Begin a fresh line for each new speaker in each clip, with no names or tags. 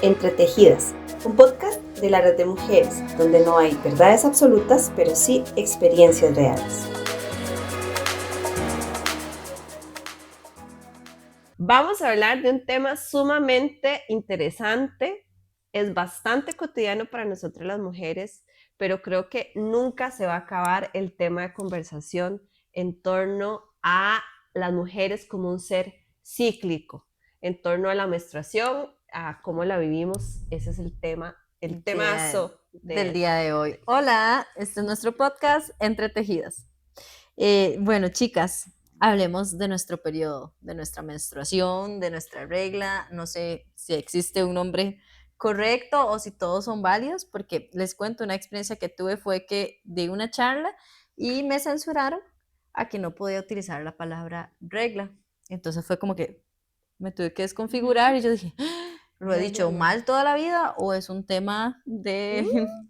Entretejidas, un podcast de la Red de Mujeres, donde no hay verdades absolutas, pero sí experiencias reales. Vamos a hablar de un tema sumamente interesante, es bastante cotidiano para nosotras las mujeres, pero creo que nunca se va a acabar el tema de conversación en torno a las mujeres como un ser cíclico, en torno a la menstruación, a cómo la vivimos. Ese es el tema, el temazo
del día de hoy. Hola, este es nuestro podcast Entretejidas. Bueno, chicas, hablemos de nuestro periodo, de nuestra menstruación, de nuestra regla. No sé si existe un nombre correcto o si todos son válidos, porque les cuento una experiencia que tuve fue que di una charla y me censuraron a que no podía utilizar la palabra regla. Entonces fue como que me tuve que desconfigurar y yo dije, ¿lo he dicho mal toda la vida o es un tema de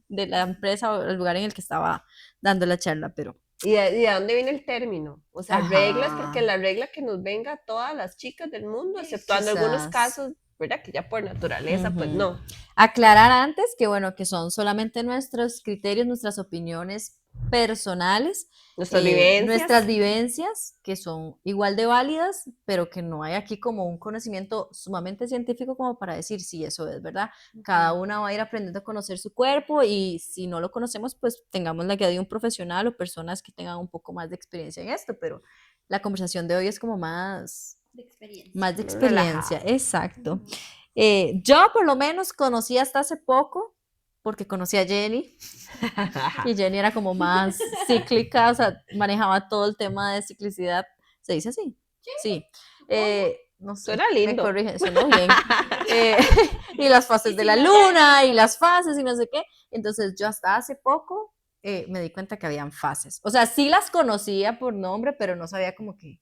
la empresa o el lugar en el que estaba dando la charla? Pero,
¿Y de dónde viene el término? O sea, reglas, porque
ajá,
la regla que nos venga a todas las chicas del mundo, exceptuando algunos
quizás.
casos, ¿verdad? Que ya por naturaleza, pues
Ujú.
no.
Aclarar antes que, bueno, que son solamente nuestros criterios, nuestras opiniones personales,
Nuestras vivencias.
nuestras vivencias, que son igual de válidas, pero que no hay aquí como un conocimiento sumamente científico como para decir si eso es verdad. Cada una va a ir aprendiendo a conocer su cuerpo y si no lo conocemos, pues tengamos la guía de un profesional o personas que tengan un poco más de experiencia en esto, pero la conversación de hoy es como más de experiencia,
Relajada.
exacto. Yo por lo menos conocí hasta hace poco, porque conocí a Jenny, y Jenny era como más cíclica, o sea, manejaba todo el tema de ciclicidad. ¿Se dice así? Sí. No sé,
Suena
me
lindo.
corrigen, sonó bien. Eh, y las fases de la luna, y las fases, y no sé qué. Entonces, yo hasta hace poco me di cuenta que habían fases. O sea, sí las conocía por nombre, pero no sabía como que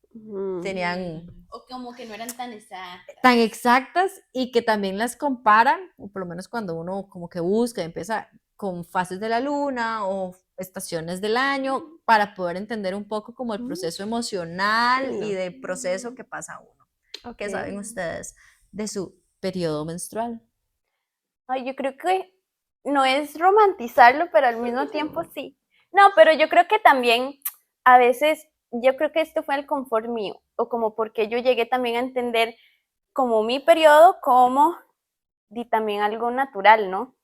tenían
O como que no eran tan exactas.
tan exactas y que también las comparan, o por lo menos cuando uno como que busca y empieza con fases de la luna o estaciones del año para poder entender un poco como el proceso emocional y
Lindo.
de proceso que pasa uno.
Ok.
¿Qué saben ustedes de su periodo menstrual?
Ay, yo creo que no es romantizarlo, pero al mismo tiempo sí. No, pero yo creo que también a veces, yo creo que esto fue el confort mío, o como porque yo llegué también a entender como mi periodo como y también algo natural, ¿no?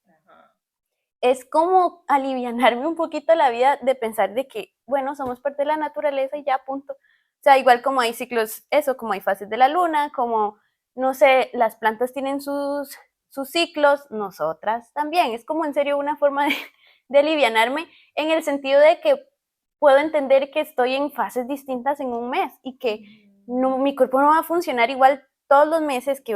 Es como alivianarme un poquito la vida de pensar de que, bueno, somos parte de la naturaleza y ya, punto. O sea, igual como hay ciclos, eso, como hay fases de la luna, como, no sé, las plantas tienen sus ciclos, nosotras también. Es como en serio una forma de alivianarme en el sentido de que puedo entender que estoy en fases distintas en un mes y que no, mi cuerpo no va a funcionar igual todos los meses, que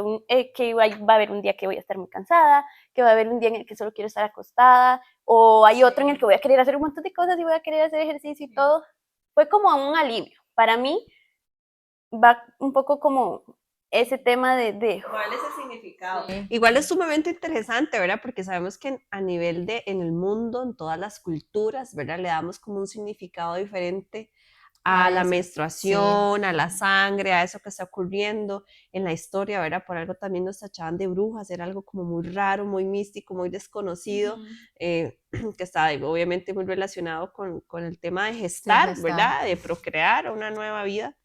va a haber un día que voy a estar muy cansada, que va a haber un día en el que solo quiero estar acostada, o hay otro en el que voy a querer hacer un montón de cosas y voy a querer hacer ejercicio y todo. Fue como un alivio. Para mí va un poco como ese tema
Darle ese significado.
Sí.
Igual es sumamente interesante, ¿verdad? Porque sabemos que a nivel de, en el mundo, en todas las culturas, ¿verdad? Le damos como un significado diferente a la
Sí.
menstruación, a la sangre, a eso que está ocurriendo en la historia, ¿verdad? Por algo también nos tachaban de brujas, era algo como muy raro, muy místico, muy desconocido, que está obviamente muy relacionado con el tema de
Sí,
gestar,
está.
¿verdad? De procrear una nueva vida,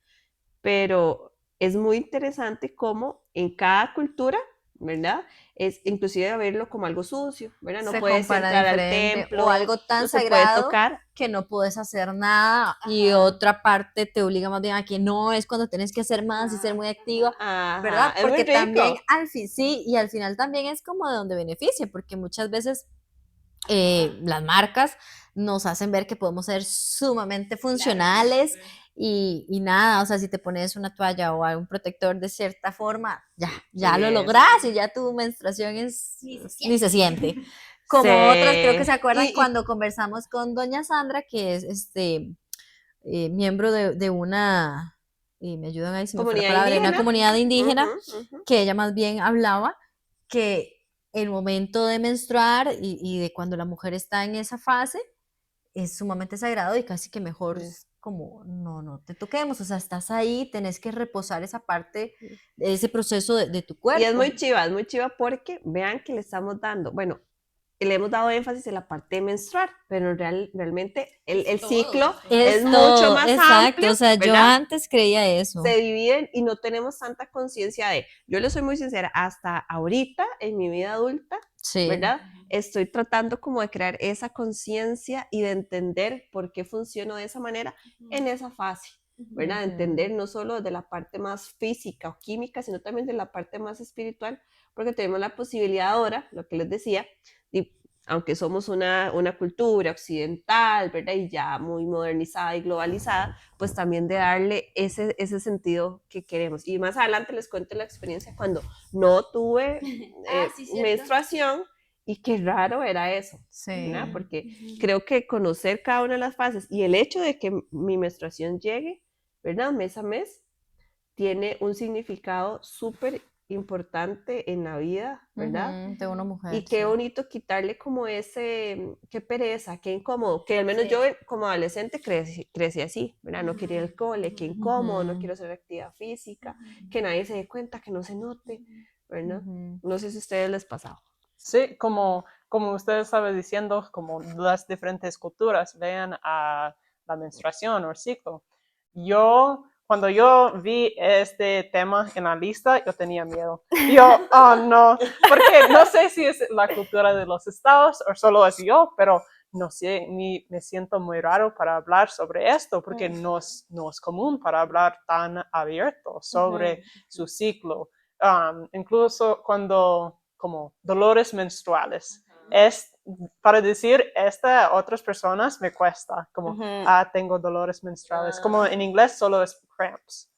pero es muy interesante cómo en cada cultura, ¿verdad? Es inclusive verlo como algo sucio, ¿verdad? No
Se
puedes
compara
entrar al
diferente o
templo,
algo tan
no se puede
sagrado
tocar.
que no puedes hacer nada y otra parte te obliga más bien a que no es cuando tienes que hacer más y ser muy activa,
Ajá,
¿verdad?
es muy
Porque también
rico.
al fin sí y al final también es como de donde beneficia, porque muchas veces las marcas nos hacen ver que podemos ser sumamente funcionales y nada, o sea, si te pones una toalla o un protector de cierta forma, ya lo
Yes.
logras y ya tu menstruación ni se siente. Como otras, creo que se
Sí.
acuerdan cuando conversamos con doña Sandra, que es miembro de una, y me ayudan ahí si me fue la
Comunidad
palabra, de una
indígena.
comunidad indígena,
Ujú, ujú.
que ella más bien hablaba que el momento de menstruar y de cuando la mujer está en esa fase es sumamente sagrado y casi que mejor
Sí.
como, no te toquemos, o sea, estás ahí, tenés que reposar esa parte, ese proceso de tu cuerpo.
Y es muy chiva porque vean que le estamos dando, bueno, le hemos dado énfasis en la parte menstrual, pero realmente el ciclo es mucho más
exacto,
amplio,
o sea, yo
¿verdad?
antes creía eso.
Se dividen y no tenemos tanta conciencia de, yo le soy muy sincera, hasta ahorita en mi vida adulta,
Sí.
¿verdad? Estoy tratando como de crear esa conciencia y de entender por qué funciono de esa manera en esa fase, ¿verdad?
Ujú.
Entender no solo de la parte más física o química, sino también de la parte más espiritual, porque tenemos la posibilidad ahora, lo que les decía, de, aunque somos una cultura occidental, ¿verdad? Y ya muy modernizada y globalizada, pues también de darle ese sentido que queremos. Y más adelante les cuento la experiencia cuando no tuve menstruación y qué raro era eso,
Sí.
¿verdad? Porque creo que conocer cada una de las fases y el hecho de que mi menstruación llegue, ¿verdad? Mes a mes, tiene un significado súper importante en la vida, ¿verdad?
De una mujer.
Y qué
sí.
bonito quitarle como qué pereza, qué incómodo, que al menos yo como adolescente crecí así, ¿verdad? No quería ir al cole, qué incómodo, no quiero hacer actividad física, que nadie se dé cuenta, que no se note, ¿verdad? No sé si a ustedes les pasaba.
Sí, como ustedes estaban diciendo, como las diferentes culturas vean a la menstruación o el ciclo. Cuando yo vi este tema en la lista, yo tenía miedo. Yo, oh no, porque no sé si es la cultura de los estados o solo es yo, pero no sé, me siento muy raro para hablar sobre esto, porque no es común para hablar tan abierto sobre su ciclo. Incluso cuando, como dolores menstruales, es para decir a otras personas me cuesta, como, tengo dolores menstruales, como en inglés solo es cramps,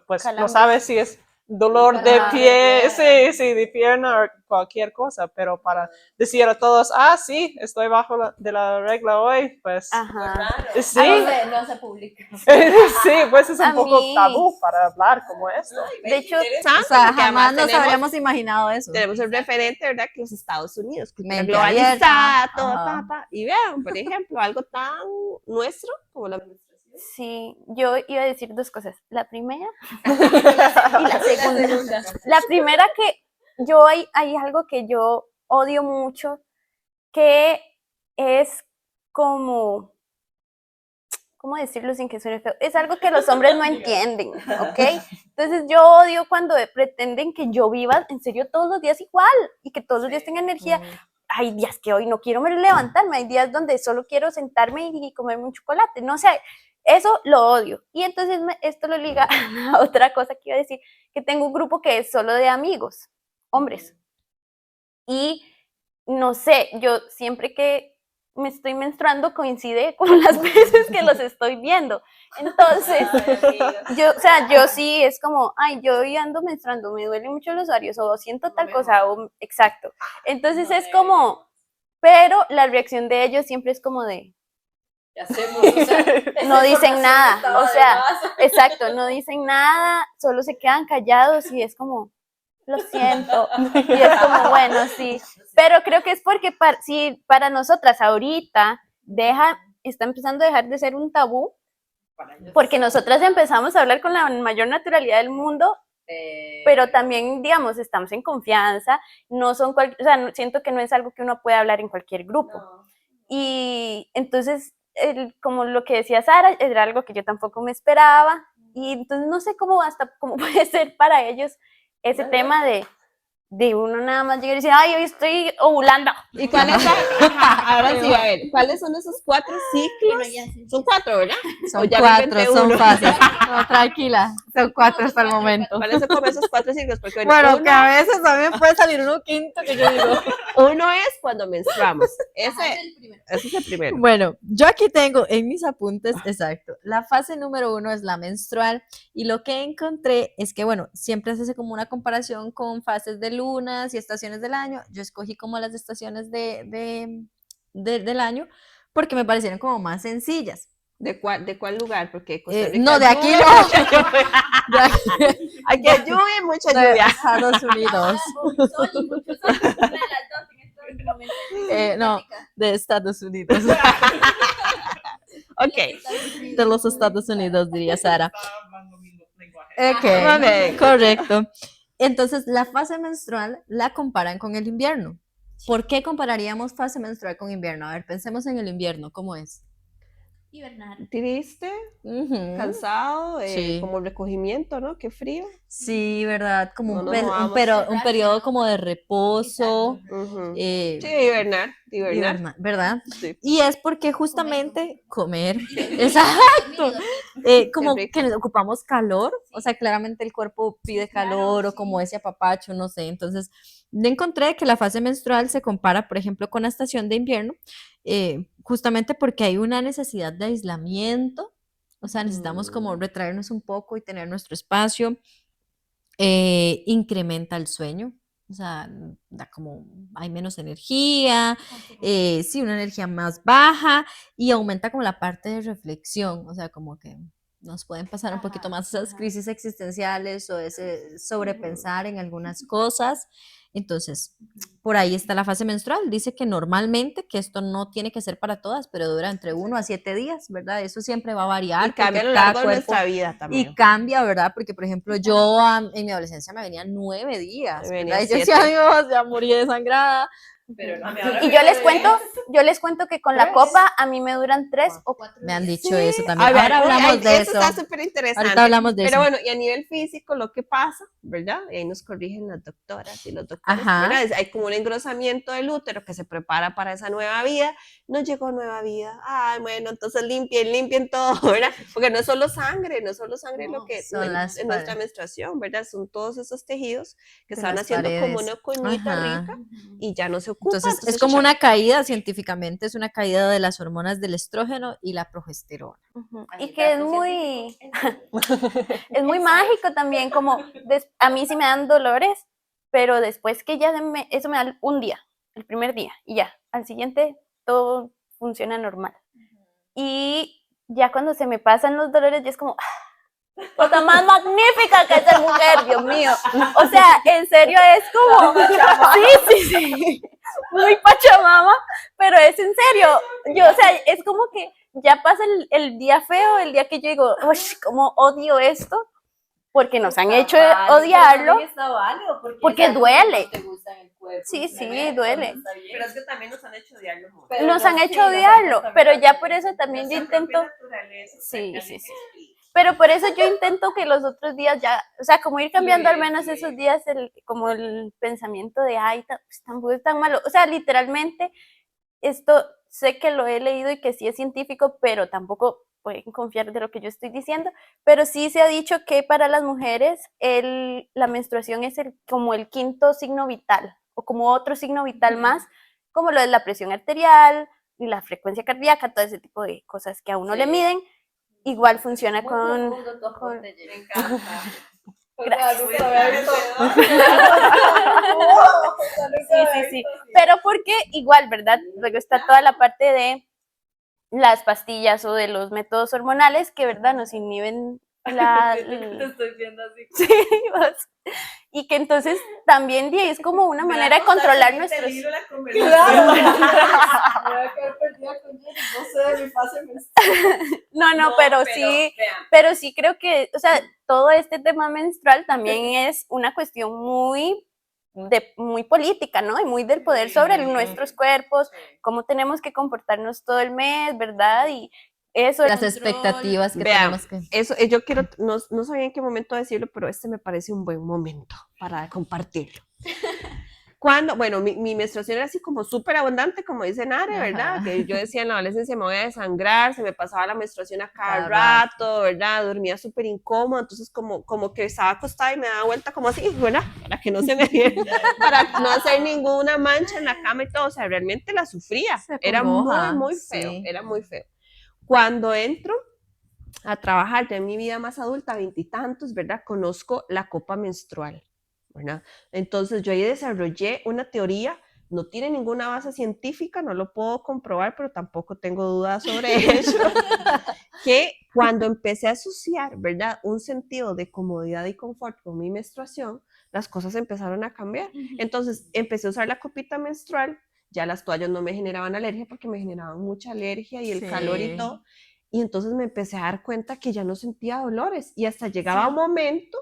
pues no sabes si es dolor de pie, sí, de pierna o cualquier cosa, pero para decir a todos, sí, estoy bajo de la regla hoy, pues sí,
no se publica.
sí, pues es un poco tabú para hablar como esto.
De hecho,
O sea, jamás nos habríamos imaginado eso.
Tenemos el referente, ¿verdad? Que los Estados Unidos, cultura
Mente
globalizada,
abierta.
todo,
Ajá.
y vean, por ejemplo, algo tan nuestro como la
sí, yo iba a decir dos cosas. La primera y la segunda. La primera que hay algo que yo odio mucho, que es como, ¿cómo decirlo sin que suene feo? Es algo que los hombres no entienden, ¿ok? Entonces yo odio cuando pretenden que yo viva en serio todos los días igual y que todos los días tenga energía. Hay días que hoy no quiero levantarme, hay días donde solo quiero sentarme y comerme un chocolate, no sé, eso lo odio. Y entonces esto lo liga a otra cosa que iba a decir, que tengo un grupo que es solo de amigos, hombres. Y no sé, yo siempre que me estoy menstruando coincide con las veces que los estoy viendo. Entonces, yo sí es como, yo hoy ando menstruando, me duelen mucho los ovarios o siento tal cosa, o exacto. Entonces es como, pero la reacción de ellos siempre es como de, no dicen nada, o sea, exacto, no dicen nada, solo se quedan callados y es como, lo siento, y es como, bueno, sí, pero creo que es porque para nosotras ahorita está empezando a dejar de ser un tabú, porque nosotras empezamos a hablar con la mayor naturalidad del mundo, pero también, digamos, estamos en confianza, no son o sea, siento que no es algo que uno puede hablar en cualquier grupo, y entonces, como lo que decía Sara, era algo que yo tampoco me esperaba, y entonces no sé cómo puede ser para ellos ese tema de uno nada más llegar y decir, hoy estoy ovulando.
¿Y cuáles son? Ahora sí, a ver, ¿cuáles son esos 4 ciclos? Son 4, ¿verdad?
Son 4, son fáciles. No, tranquila, son 4 hasta el momento.
¿Cuáles son como esos 4 ciclos? Porque
bueno, que a veces también puede salir uno quinto que yo digo.
Uno es cuando menstruamos. Ese es el primero.
Bueno, yo aquí tengo en mis apuntes, exacto, la fase número 1 es la menstrual y lo que encontré es que, bueno, siempre se hace como una comparación con fases de lunas y estaciones del año. Yo escogí como las estaciones del año porque me parecieron como más sencillas.
¿De cuál lugar? Porque
no, de aquí no.
Aquí hay lluvia y mucha lluvia.
Estados Unidos. No, de Estados Unidos.
Ok.
De los Estados Unidos, diría Sara.
Ok.
Correcto. Entonces, la fase menstrual la comparan con el invierno. ¿Por qué compararíamos fase menstrual con invierno? A ver, pensemos en el invierno, ¿cómo es?
Hibernar.
Triste,
Ujú.
cansado,
Sí.
como recogimiento, ¿no? Qué frío.
Sí, ¿verdad? Como
No
un,
nos
un
movamos.
periodo como de reposo.
Ujú.
eh,
Sí, hibernar.
¿Verdad?
Sí.
Y es porque justamente comer, exacto, como
rico.
que ocupamos calor, o sea, claramente el cuerpo pide calor o como ese apapacho, no sé. Entonces, yo encontré que la fase menstrual se compara, por ejemplo, con la estación de invierno, justamente porque hay una necesidad de aislamiento, o sea, necesitamos como retraernos un poco y tener nuestro espacio. Incrementa el sueño, o sea, da como, hay menos energía, sí, una energía más baja y aumenta como la parte de reflexión, o sea, como que nos pueden pasar un poquito más esas crisis existenciales o ese sobrepensar en algunas cosas. Entonces, por ahí está la fase menstrual. Dice que normalmente, que esto no tiene que ser para todas, pero dura entre 1 a 7 días, ¿verdad? Eso siempre va a variar.
Y cambia a
porque
lo
cada
largo de
cuerpo
nuestra vida también.
y cambia, ¿verdad? Porque, por ejemplo, yo en mi adolescencia me venían 9 días,
Me
¿verdad?
venía
Y yo
7.
decía, Dios, ya morí desangrada. Pero no,
Y yo les cuento que con la copa a mí me duran 3 o 4
me han
días.
dicho eso
A
también.
ver,
Ahora hablamos de
eso
eso.
está súper interesante.
Ahorita hablamos de
Pero
eso.
bueno, y a nivel físico, lo que pasa, ¿verdad? Y ahí nos corrigen las doctoras y los doctores,
Ajá.
¿verdad? Hay como un engrosamiento del útero que se prepara para esa nueva vida. No llegó nueva vida. Ay, bueno, entonces limpien todo, ¿verdad? Porque no es solo sangre, lo que
son las
en nuestra menstruación, ¿verdad? Son todos esos tejidos que
de
están
las
haciendo como
paredes.
una coñita
Ajá.
rica y ya no se ocupa.
Entonces, es como una caída, científicamente, es una caída de las hormonas del estrógeno y la progesterona.
Y que es muy mágico también, como a mí sí me dan dolores, pero después que ya eso me da un día, el primer día, y ya, al siguiente todo funciona normal. Y ya cuando se me pasan los dolores, ya es como, cosa más magnífica que ser mujer, Dios mío. O sea, en serio es como, sí, muy pachamama, pero es en serio. O sea, es como que ya pasa el día feo, el día que yo digo, uy, cómo odio esto, porque nos han hecho odiarlo, porque duele. Sí, duele.
Pero es que también nos han hecho odiarlo mucho.
Nos han hecho odiarlo, pero ya por eso también yo intento. Sí. Pero por eso yo intento que los otros días ya, o sea, como ir cambiando al menos esos días como el pensamiento de, ay, tampoco es tan malo. O sea, literalmente, esto sé que lo he leído y que sí es científico, pero tampoco pueden confiar de lo que yo estoy diciendo. Pero sí se ha dicho que para las mujeres la menstruación es como el quinto signo vital, o como otro signo vital más, como lo es la presión arterial y la frecuencia cardíaca, todo ese tipo de cosas que a uno le miden. Igual funciona con... Me encanta. Gracias. Sí. Pero porque igual, ¿verdad? Luego está toda la parte de las pastillas o de los métodos hormonales que, ¿verdad? Nos inhiben Te estoy viendo así. Sí, y que entonces también es como una manera de controlar nuestros... Claro. Me voy a quedar perdida con ella, no sé de mi fase menstrual. No, pero sí creo que, o sea, todo este tema menstrual también es una cuestión muy política, ¿no? Y muy del poder sobre nuestros cuerpos, cómo tenemos que comportarnos todo el mes, ¿verdad? Y eso.
Las expectativas que tenemos que...
Eso, yo quiero, no sabía en qué momento decirlo, pero este me parece un buen momento para compartirlo. Cuando, bueno, mi menstruación era así como súper abundante, como dice Nare, ¿verdad? Que yo decía en la adolescencia me voy a desangrar, se me pasaba la menstruación a cada rato, ¿verdad? Dormía súper incómoda, entonces como que estaba acostada y me daba vuelta como así, ¿verdad? Para que no se me viera, para no hacer ninguna mancha en la cama y todo, o sea, realmente la sufría, era muy feo, sí. Era muy feo. Cuando entro a trabajar ya en mi vida más adulta, 20 y tantos, ¿verdad? Conozco la copa menstrual, ¿verdad? Entonces yo ahí desarrollé una teoría, no tiene ninguna base científica, no lo puedo comprobar, pero tampoco tengo dudas sobre ello, que cuando empecé a asociar, ¿verdad? Un sentido de comodidad y confort con mi menstruación, las cosas empezaron a cambiar. Entonces empecé a usar la copita menstrual, ya las toallas no me generaban alergia porque me generaban mucha alergia y el calor y todo. y entonces me empecé a dar cuenta que ya no sentía dolores y hasta llegaba un momento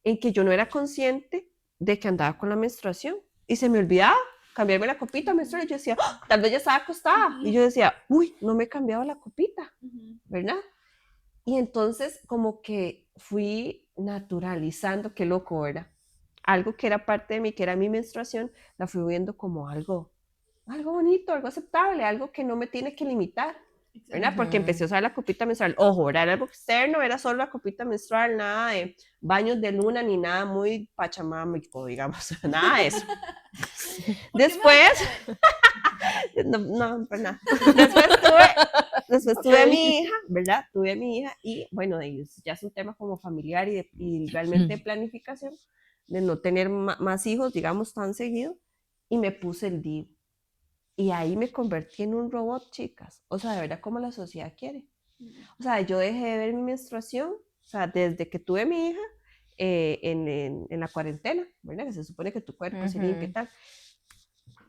en que yo no era consciente de que andaba con la menstruación y se me olvidaba cambiarme la copita menstrual y yo decía, ¡oh! Tal vez ya estaba acostada y yo decía, uy, no me he cambiado la copita, ¿verdad? Y entonces como que fui naturalizando, qué loco, ¿verdad? Algo que era parte de mí, que era mi menstruación, la fui viendo como algo bonito, algo aceptable, algo que no me tiene que limitar, ¿verdad? Porque empecé a usar la copita menstrual. Ojo, era algo externo, era solo la copita menstrual, nada de baños de luna ni nada muy pachamámico, digamos, nada de eso. Después, no, pues nada. Después tuve a mi hija, ¿verdad? Tuve a mi hija y bueno, ya es un tema como familiar y realmente de planificación, de no tener más hijos, digamos, tan seguido, y me puse el DIU. Y ahí me convertí en un robot, chicas. O sea, de verdad, como la sociedad quiere. O sea, yo dejé de ver mi menstruación, o sea, desde que tuve a mi hija en la cuarentena, ¿verdad? Que se supone que tu cuerpo se limpia y tal.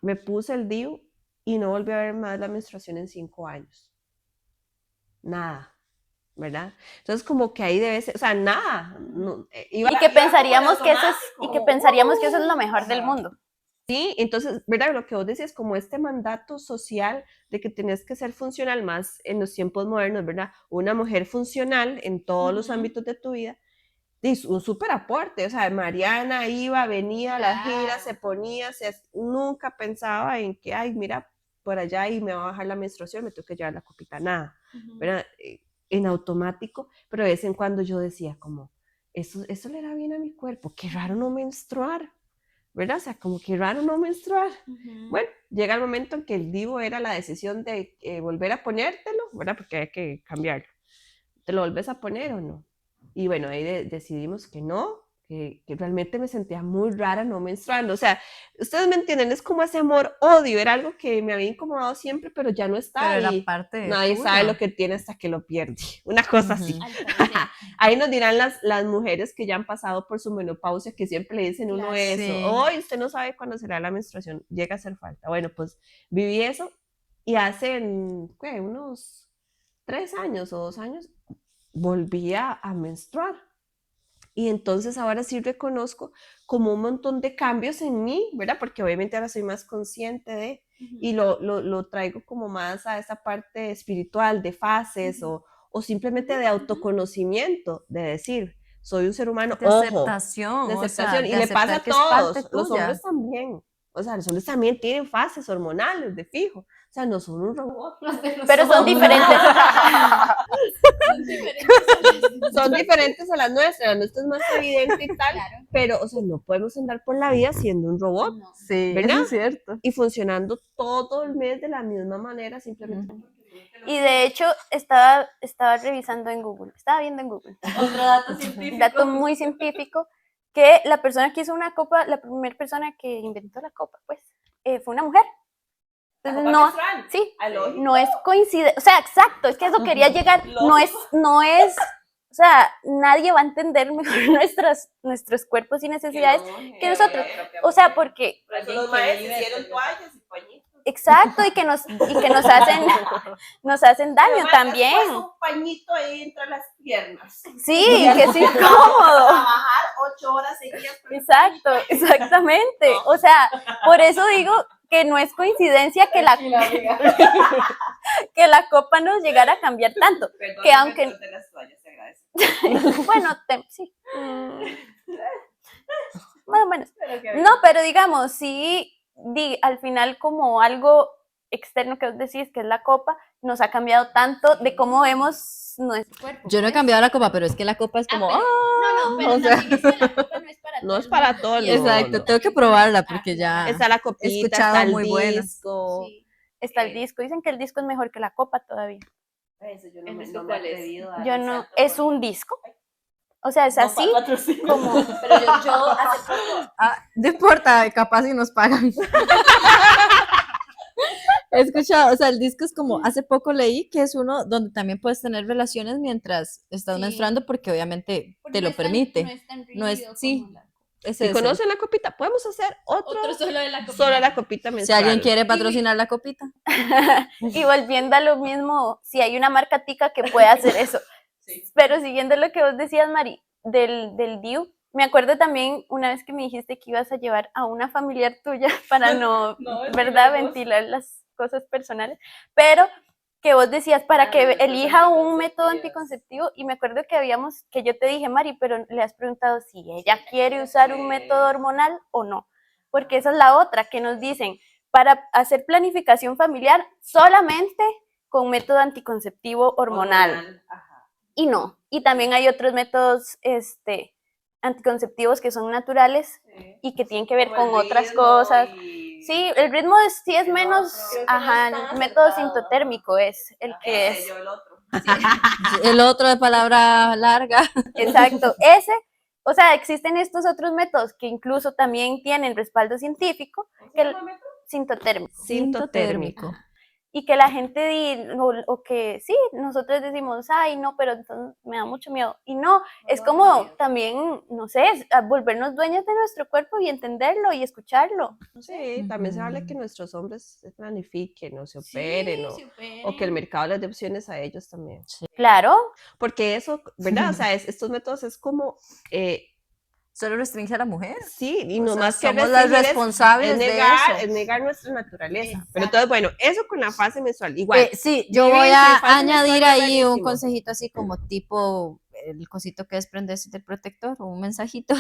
Me puse el DIU y no volví a ver más la menstruación en 5 años. Nada, ¿verdad? Entonces, como que ahí debe ser, o sea, nada. No,
y que pensaríamos que eso es lo mejor del mundo.
Sí, entonces, ¿verdad? Lo que vos decías, como este mandato social de que tenés que ser funcional más en los tiempos modernos, ¿verdad? Una mujer funcional en todos los ámbitos de tu vida, es un súper aporte. O sea, Mariana iba, venía a las giras, se ponía, nunca pensaba en que, ay, mira, por allá y me va a bajar la menstruación, me tengo que llevar la copita, nada, ¿verdad? En automático, pero de vez en cuando yo decía como, eso le da bien a mi cuerpo, qué raro no menstruar, ¿verdad? O sea, como que raro no menstruar. Bueno, llega el momento en que el DIU era la decisión de volver a ponértelo, ¿verdad? Porque hay que cambiarlo. ¿Te lo volvés a poner o no? Y bueno, ahí decidimos que no, que realmente me sentía muy rara no menstruando. O sea, ustedes me entienden, es como ese amor-odio, era algo que me había incomodado siempre, pero ya no está.
Pero
y
era parte de
nadie sabe lo que tiene hasta que lo pierde. Una cosa así. Ahí nos dirán las mujeres que ya han pasado por su menopausia, que siempre le dicen uno eso.
Sí.
Hoy usted no sabe cuándo será la menstruación, llega a hacer falta. Bueno, pues viví eso y hace, ¿qué? Unos 3 años o 2 años volví a menstruar. Y entonces ahora sí reconozco como un montón de cambios en mí, ¿verdad? Porque obviamente ahora soy más consciente de, y lo traigo como más a esa parte espiritual de fases o simplemente de autoconocimiento, de decir, soy un ser humano,
de
ojo,
aceptación,
de
o sea,
aceptación,
de
y le pasa a
aceptar que es parte
todos, los
tuya.
hombres también, o sea, los hombres también tienen fases hormonales de fijo, o sea, no son un robot.
Pero son diferentes.
Son diferentes a las nuestras, la nuestra es más evidente y tal, pero, o sea, no podemos andar por la vida siendo un robot,
Sí,
¿verdad?
eso es cierto.
Y funcionando todo el mes de la misma manera, simplemente.
Y de hecho, estaba revisando en Google, estaba viendo en Google.
Otro dato científico.
Dato muy científico, que la persona que hizo una copa, la primera persona que inventó la copa, pues, fue una mujer. Entonces, no, sí, no es coincidencia, o sea, exacto, es que a eso quería llegar, no es, o sea, nadie va a entender mejor nuestros cuerpos y necesidades que nosotros, o sea, porque
Los maestros hicieron toallas y pañitos.
exacto, y que nos hacen daño también.
Un pañito ahí entre las piernas.
Sí, que es incómodo.
Trabajar 8 horas seguidas.
Exacto, exactamente. O sea, por eso digo que no es coincidencia que que la copa nos llegara a cambiar tanto.
Perdón,
que aunque
de las toallas, se agradece.
bueno, sí. Más o menos. No, pero digamos, sí, al final como algo externo que vos decís, que es la copa, nos ha cambiado tanto de cómo vemos nuestro cuerpo.
Yo no he cambiado la copa, pero es que la copa es como...
pero
o sea,
también es que la copa no es para
No es para todo el mundo.
exacto, tengo que probarla porque ya
Está la
he
copita,
escuchado
está el
muy buenas.
disco.
Sí, está el disco. Dicen que el disco es mejor que la copa todavía.
Eso yo no
¿El
me
disco
he
cuál es?
atrevido a
Yo no,
revisar
es
todo.
un disco. O sea, es así como...
Pero yo hace poco.
No importa, capaz si nos pagan. He escuchado, o sea, el disco es como, hace poco leí que es uno donde también puedes tener relaciones mientras estás menstruando porque obviamente te lo permite. No es, sí. Es
Si
ese.
conocen la copita, podemos hacer otro
solo de la copita.
solo la copita
Si
menstrual.
alguien quiere patrocinar la copita.
Y volviendo a lo mismo, si hay una marca tica que puede hacer eso.
Sí.
Pero siguiendo lo que vos decías, Mari, del DIU, me acuerdo también una vez que me dijiste que ibas a llevar a una familiar tuya para no,
No, es
¿verdad?,
que vos-
ventilar las cosas personales, pero que vos decías para que
los
elija un
métodos
método
anticonceptivos.
anticonceptivo, y me acuerdo que yo te dije, Mari, pero le has preguntado si ella quiere usar un método hormonal o no, porque esa es la otra, que nos dicen, para hacer planificación familiar solamente con método anticonceptivo hormonal.
Ajá.
Y no. Y también hay otros métodos anticonceptivos que son naturales
Sí.
y que tienen que ver
Como
con
el
otras
ritmo
cosas.
y-
Sí, el ritmo sí es
el
menos,
otro. Creo que no
ajá,
es tan
el método
acertado,
sintotérmico es el que
Ese,
es.
yo el otro.
El otro de palabra larga.
Exacto, ese. O sea, existen estos otros métodos que incluso también tienen respaldo científico,
¿Cómo se
que
llama, método?
sintotérmico.
Sintotérmico.
Y que la gente o que sí, nosotros decimos, ay, no, pero entonces me da mucho miedo. Y no, es como también, no sé, volvernos dueños de nuestro cuerpo y entenderlo y escucharlo.
Sí, también se habla que nuestros hombres se planifiquen o se operen o que el mercado les dé opciones a ellos también.
Claro,
Porque eso, ¿verdad? O sea, estos métodos es como,
Solo restringe a la mujer.
sí, y
O
no
sea,
más que
somos las
restringir
responsables
es
de
negar,
eso.
es negar nuestra naturaleza.
Exacto.
Pero entonces, bueno, eso con la fase menstrual, igual.
Sí, yo
Vivir
voy
sin
a
fase
añadir
menstrual es
ahí un
rarísimo.
consejito así como tipo el cosito que desprendes del protector, un mensajito.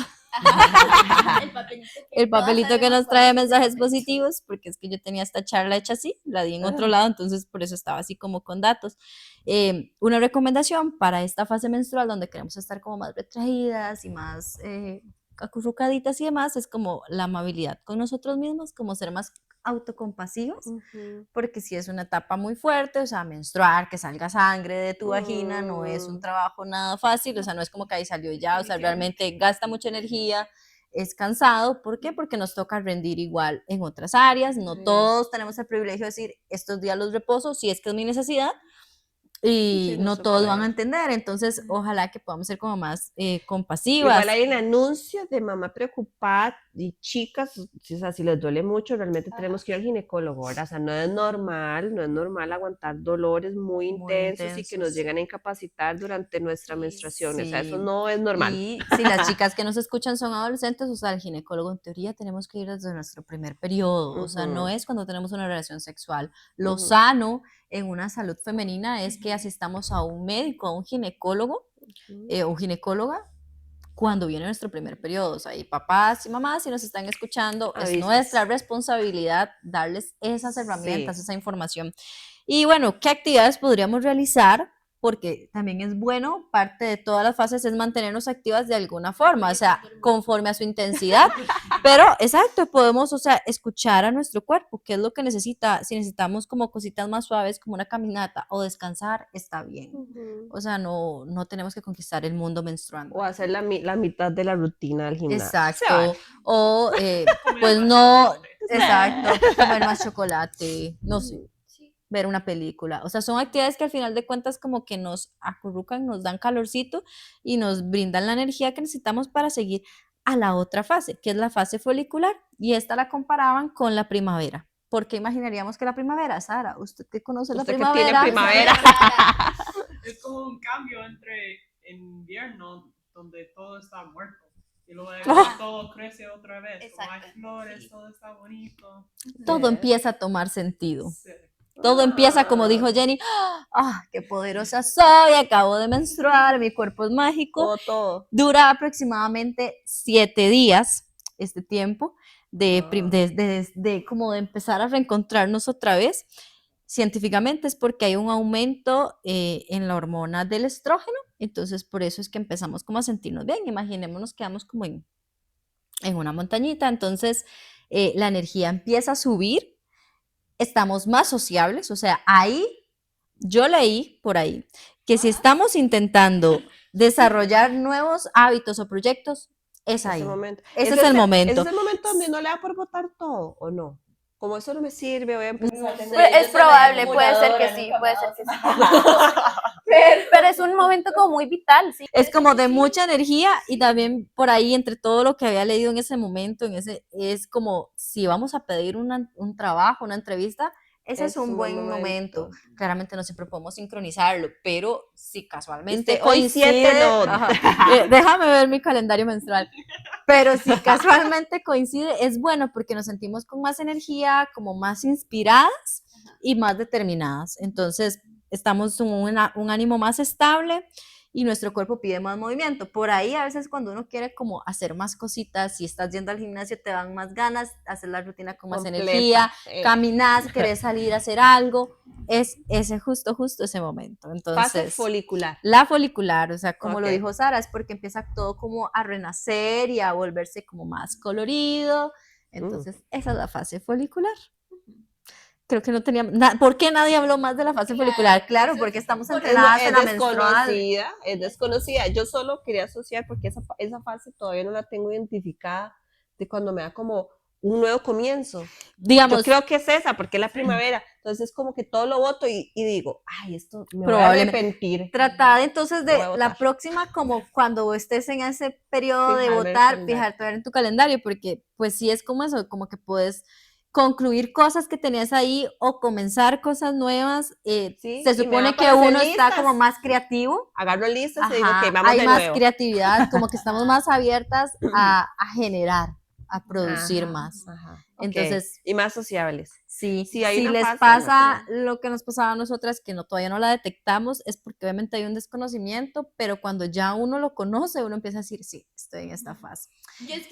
El papelito
El papelito que
todas
nos
sabemos
trae
cuál es ese
mensajes
papel.
positivos, porque es que yo tenía esta charla hecha así, la di en otro lado, entonces por eso estaba así como con datos. Una recomendación para esta fase menstrual donde queremos estar como más retraídas y más acurrucaditas y demás, es como la amabilidad con nosotros mismos, como ser más autocompasivos, porque si es una etapa muy fuerte, o sea, menstruar, que salga sangre de tu vagina, no es un trabajo nada fácil, o sea, no es como que ahí salió ya, o sea, realmente gasta mucha energía, es cansado, ¿por qué? Porque nos toca rendir igual en otras áreas, no
Sí.
todos tenemos el privilegio de decir, estos días los reposo, si es que es mi necesidad, y
Sí, no
no
se
todos
puede.
van a entender, entonces ojalá que podamos ser como más compasivas.
Igual hay un anuncio de mamá preocupada y chicas, o sea, si les duele mucho, realmente tenemos que ir al ginecólogo, ¿verdad? O sea, no es normal aguantar dolores muy intensos y que nos
intensos.
llegan a incapacitar durante nuestra menstruación, o sea, eso
Sí.
no es normal.
Y si las chicas que nos escuchan son adolescentes, o sea, al ginecólogo en teoría tenemos que ir desde nuestro primer periodo, o sea, no
Ujú.
es cuando tenemos una relación sexual. Lo
Ujú.
sano en una salud femenina es que asistamos a un médico, a un ginecólogo o ginecóloga cuando viene nuestro primer periodo. O sea, y papás y mamás, si nos están escuchando, es
Avisos.
nuestra responsabilidad darles esas herramientas,
Sí.
esa información. Y bueno, ¿qué actividades podríamos realizar? Porque también es bueno, parte de todas las fases es mantenernos activas de alguna forma, o sea, conforme a su intensidad. Pero, exacto, podemos, o sea, escuchar a nuestro cuerpo, qué es lo que necesita. Si necesitamos como cositas más suaves, como una caminata o descansar, está bien.
Ujú.
O sea, no tenemos que conquistar el mundo menstruando.
O hacer la mitad de la rutina del gimnasio. Se vale.
Exacto. O, pues no, exacto, comer más chocolate, no sé, ver una película. O sea, son actividades que al final de cuentas como que nos acurrucan, nos dan calorcito y nos brindan la energía que necesitamos para seguir a la otra fase, que es la fase folicular. Y esta la comparaban con la primavera. ¿Por qué imaginaríamos que la primavera, Sara? ¿Usted que conoce la
Usted que tiene
primavera?
primavera.
Es como un cambio entre invierno, donde todo está muerto, y luego todo crece otra vez, como hay
Exacto,
flores,
sí.
todo está bonito.
Todo empieza a tomar sentido.
Sí.
Todo empieza, como dijo Jenny, ¡ah, qué poderosa soy! Acabo de menstruar, mi cuerpo es mágico.
Todo.
Dura aproximadamente 7 días este tiempo de como de empezar a reencontrarnos otra vez. Científicamente es porque hay un aumento en la hormona del estrógeno, entonces por eso es que empezamos como a sentirnos bien. Imaginémonos que quedamos como en una montañita, entonces la energía empieza a subir, estamos más sociables, o sea, ahí yo leí por ahí que si estamos intentando desarrollar nuevos hábitos o proyectos, es ahí.
Ese momento.
Ese es el momento.
Ese es el momento donde no le da por botar todo, ¿o no? como eso no me sirve, voy a empezar a tener...
Pues, es probable, puede ser que sí, puede ser que sí. Pero es un momento como muy vital, sí.
Es como de mucha energía y también por ahí entre todo lo que había leído en ese momento, es como si vamos a pedir un trabajo, una entrevista, ese es un buen momento. Claramente no siempre podemos sincronizarlo, pero si casualmente
hoy 7 no.
Déjame ver mi calendario menstrual. Pero si casualmente coincide, es bueno porque nos sentimos con más energía, como más inspiradas y más determinadas. Entonces, estamos con un ánimo más estable y nuestro cuerpo pide más movimiento. Por ahí a veces cuando uno quiere como hacer más cositas, si estás yendo al gimnasio te dan más ganas, hacer la rutina con más energía, caminas, querés salir a hacer algo, es ese justo ese momento. Entonces,
fase folicular.
La folicular, o sea, como lo dijo Sara, es porque empieza todo como a renacer y a volverse como más colorido. Entonces, esa es la fase folicular. Creo que no tenía... ¿Por qué nadie habló más de la fase folicular? Claro, porque estamos entrenadas en la menstrual.
Es desconocida. Yo solo quería asociar porque esa fase todavía no la tengo identificada de cuando me da como un nuevo comienzo.
Digamos,
yo creo que es esa, porque es la primavera. Entonces es como que todo lo voto y digo, ay, esto me voy a arrepentir.
Tratar entonces de la próxima, como cuando estés en ese periodo de votar, fijarte en tu calendario, porque pues sí es como eso, como que puedes concluir cosas que tenías ahí o comenzar cosas nuevas. Se supone que uno está como más creativo.
Agarro listas y digo, ok, vamos
hay
de
más
nuevo.
Creatividad, como que estamos más abiertas a generar, a producir más. Entonces,
y más sociables.
Sí, si les pasa lo que nos pasaba a nosotras, que todavía no la detectamos, es porque obviamente hay un desconocimiento, pero cuando ya uno lo conoce, uno empieza a decir, sí, estoy en esta fase.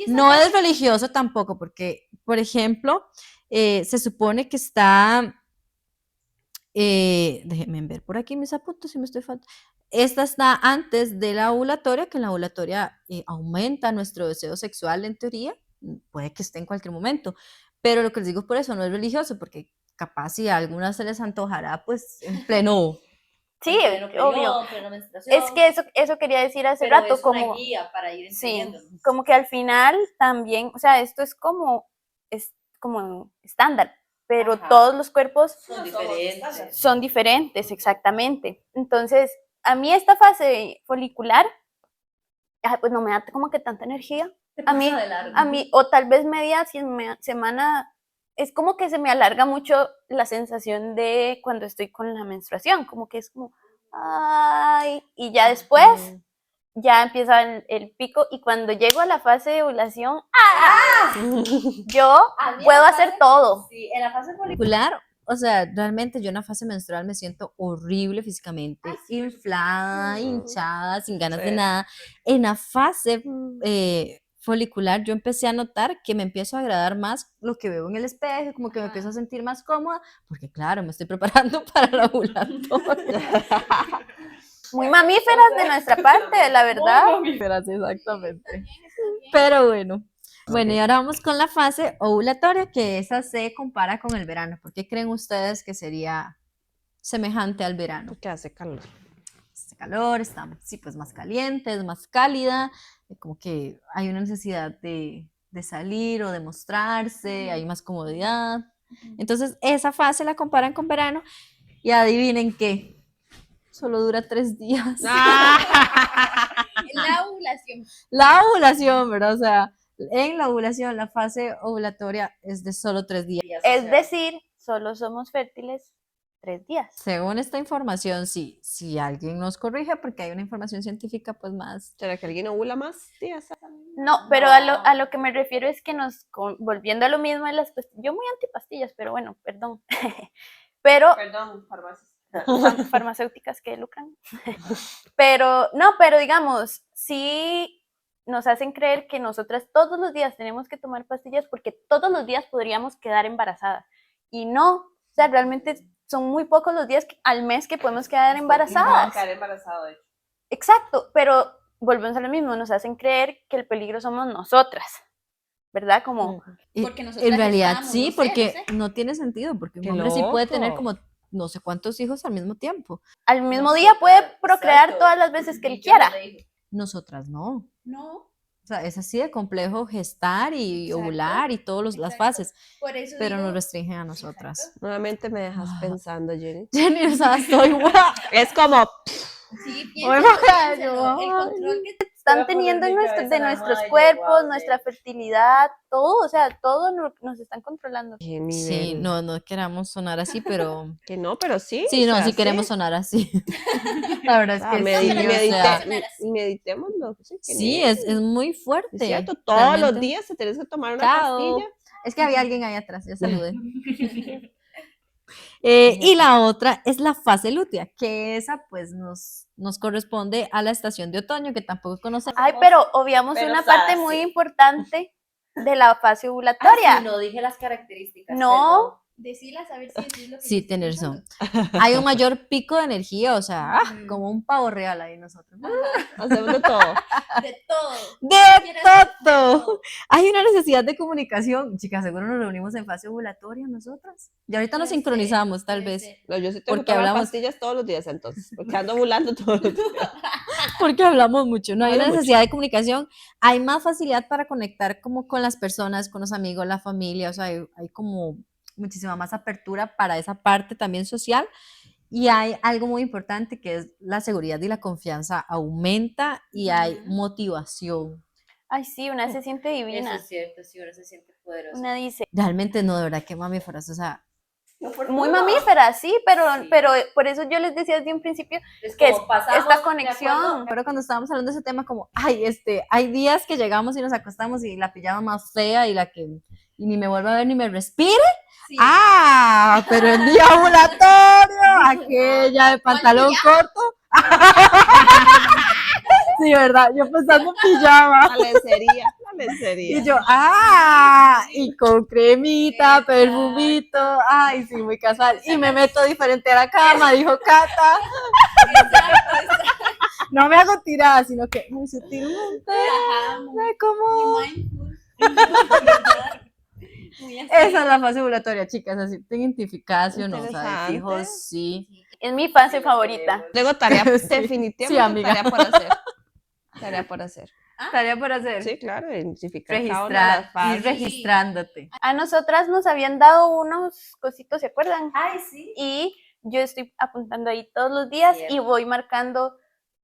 No es religioso tampoco, porque, por ejemplo, se supone que está, déjenme ver por aquí mis apuntes si me estoy faltando. Esta está antes de la ovulatoria, que en la ovulatoria aumenta nuestro deseo sexual en teoría, puede que esté en cualquier momento, pero lo que les digo por eso no es religioso, porque capaz si a algunas se les antojará, pues en pleno...
Sí, obvio. Es que eso quería decir hace rato,
es
como
una guía para ir entendiendo.
Sí, como que al final también, o sea, esto es como estándar, pero todos los cuerpos son diferentes, exactamente. Entonces, a mí esta fase folicular, pues no me da como que tanta energía. A mí, o tal vez media semana, es como que se me alarga mucho la sensación de cuando estoy con la menstruación, como que es como, ay, y ya después ya empieza el pico, y cuando llego a la fase de ovulación, yo puedo hacer todo.
Sí, en la fase folicular, o sea, realmente yo en la fase menstrual me siento horrible físicamente, inflada, hinchada, sin ganas de nada. En la fase folicular yo empecé a notar que me empiezo a agradar más lo que veo en el espejo, como que me empiezo a sentir más cómoda, porque claro, me estoy preparando para la ovulatoria.
Muy mamíferas de nuestra parte, la verdad.
Muy mamíferas, exactamente. Pero bueno. Bueno, y ahora vamos con la fase ovulatoria, que esa se compara con el verano. ¿Por qué creen ustedes que sería semejante al verano?
Porque hace calor.
Hace calor, está sí, pues más caliente, es más cálida, como que hay una necesidad de salir o de mostrarse, hay más comodidad. Entonces, esa fase la comparan con verano y adivinen qué, solo dura 3 días.
La ovulación.
La ovulación, ¿verdad? O sea, en la ovulación, la fase ovulatoria es de solo 3 días.
Es decir, solo somos fértiles 3 días.
Según esta información, sí, si alguien nos corrige, porque hay una información científica, pues más.
¿Será que alguien ovula más días?
No, pero a lo que me refiero es que volviendo a lo mismo de las pastillas, yo muy antipastillas, pero bueno, perdón. Pero farmacéuticas que lucran. Pero digamos, sí nos hacen creer que nosotras todos los días tenemos que tomar pastillas porque todos los días podríamos quedar embarazadas. Y no, o sea, realmente son muy pocos los días al mes que podemos quedar embarazadas. Exacto, pero volvemos a lo mismo, nos hacen creer que el peligro somos nosotras, ¿verdad? Como...
Porque nosotras
en realidad
estamos,
sí,
no sé,
porque
no sé.
no tiene sentido, porque un
Qué
hombre sí puede
loco.
tener como no sé cuántos hijos al mismo tiempo.
Al mismo día puede procrear todas las veces que él quiera.
Nosotras no.
No.
O sea, es así de complejo gestar y
Exacto,
ovular y todas las
exacto.
fases,
Por eso
pero
digo,
nos restringen a nosotras.
exacto.
Nuevamente me dejas
Ah.
pensando, Jenny.
Jenny, o sea, estoy guau.
Es como,
Sí,
Oye,
piénselo. El
ay.
control que
Están teniendo en de nuestros cuerpos, nuestra fertilidad, todo, o sea, todo nos están controlando.
qué
Sí,
nivel.
no queramos sonar así, pero
Que no, pero sí,
sí, no,
se
sí
hace.
queremos sonar así. La verdad es
Ah,
que
medi-
sí, o
medite-
sea,
sonar así.
meditémoslo. Sí, qué
sí,
nivel.
es muy
Es
fuerte.
cierto, todos los
Realmente.
días se tenés que tomar una
Chao.
pastilla.
Es que había alguien ahí atrás, ya saludé. Y la otra es la fase lútea, que esa pues nos corresponde a la estación de otoño, que tampoco conocemos.
Ay, pero obviamos
Pero,
una
o sea,
parte muy
sí.
importante de la fase ovulatoria.
no dije las características.
No.
Decilas a ver si decís lo que
Sí,
yo estoy
tienes
pensando.
razón. Hay un mayor pico de energía, o sea,
Ujú.
como un pavo real ahí nosotros.
Hacemos de todo.
De todo.
De
Quieras hacer
todo. Hay una necesidad de comunicación. Chicas, seguro nos reunimos en fase ovulatoria nosotras. Y ahorita nos
Puede
sincronizamos,
ser,
tal
puede
vez.
ser.
No, yo sí tengo
Porque
que tomar
hablamos-
pastillas todos los días entonces, porque ando ovulando todos los días.
Porque hablamos mucho, no hay
Hablo
una
mucho.
necesidad de comunicación, hay más facilidad para conectar como con las personas, con los amigos, la familia, o sea, hay como muchísima más apertura para esa parte también social y hay algo muy importante que es la seguridad y la confianza aumenta y hay
Ujú.
motivación.
Ay, sí, una se siente divina.
cierto, sí, ahora se siente poderosa.
Una dice,
Realmente no, de verdad, que mamíferas, o sea,
muy mamífera, sí, pero por eso yo les decía desde un principio que es esta conexión.
pero cuando estábamos hablando de ese tema, como, ay, hay días que llegamos y nos acostamos y la pijama más fea y la que y ni me vuelve a ver ni me respire.
Sí.
Ah, pero el día ovulatorio, aquella de pantalón corto. Sí, verdad, yo pensando en pijama.
La lencería, la lencería.
Y yo, y con cremita, perfumito, ay, sí, muy casual. Y me meto diferente a la cama, dijo Cata. No me hago tirada, sino que muy sutilmente,
Ajá,
me como.
muy mindful. Muy así.
Esa es la fase ovulatoria, chicas, así te identificas o no, o sea, de
Interesante.
fijo, sí.
Es mi fase favorita.
Tengo tarea,
Sí.
definitivamente
Sí, amiga.
tarea por hacer. Tarea por hacer.
Tarea por hacer.
Sí, claro, identificar cada una de las
Registrar, ir
fases.
registrándote.
A nosotras nos habían dado unos cositos, ¿se acuerdan?
Ay, sí.
Y yo estoy apuntando ahí todos los días y voy marcando